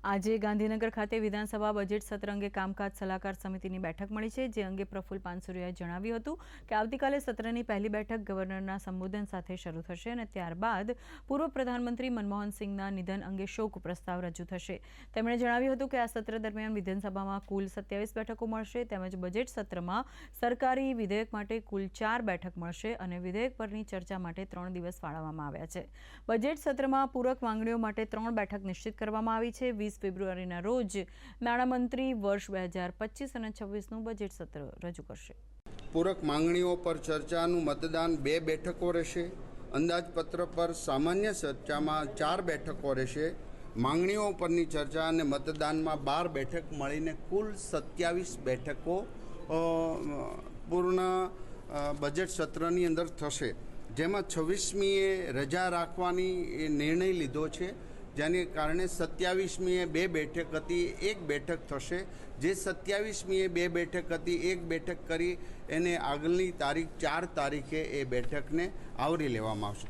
આજે ગાંધીનગર ખાતે વિધાનસભા બજેટ સત્ર અંગે કામકાજ સલાહકાર સમિતિની બેઠક મળી છે, જે અંગે પ્રફુલ્લ પાનસુરિયાએ જણાવ્યું હતું કે આવતીકાલે સત્રની પહેલી બેઠક ગવર્નરના સંબોધન સાથે શરૂ થશે અને ત્યારબાદ પૂર્વ પ્રધાનમંત્રી મનમોહન સિંહના નિધન અંગે શોક પ્રસ્તાવ રજૂ થશે। તેમણે જણાવ્યું હતું કે આ સત્ર દરમિયાન વિધાનસભામાં કુલ 27 બેઠકો મળશે, તેમજ બજેટ સત્રમાં સરકારી વિધેયક માટે કુલ 4 બેઠક મળશે અને વિધેયક પરની ચર્ચા માટે 3 દિવસ ફાળવવામાં આવ્યા છે। બજેટ સત્રમાં પૂરક માંગણીઓ માટે 3 બેઠક નિશ્ચિત કરવામાં આવી છે। 20 ફેબ્રુઆરીના રોજ નાણામંત્રી વર્ષ 2025 અને 26નું બજેટ સત્ર રજૂ કરશે। પૂરક માંગણીઓ પર ચર્ચાનું મતદાન 2 બેઠકો રહેશે। અંદાજપત્ર પર સામાન્ય ચર્ચામાં 4 બેઠકો રહેશે। માંગણીઓ પરની ચર્ચા અને મતદાનમાં 12 બેઠક મળીને કુલ 27 બેઠકો પૂર્ણ બજેટ સત્રની અંદર થશે, જેમાં 26મીએ રજા રાખવાની નિર્ણય લીધો છે, જેને કારણે 27મીએ 2 બેઠક હતી, 1 બેઠક થશે। જે 27મીએ 2 બેઠક હતી, 1 બેઠક કરી એને આગળની તારીખ 4 તારીખે એ બેઠકને આવરી લેવામાં આવશે।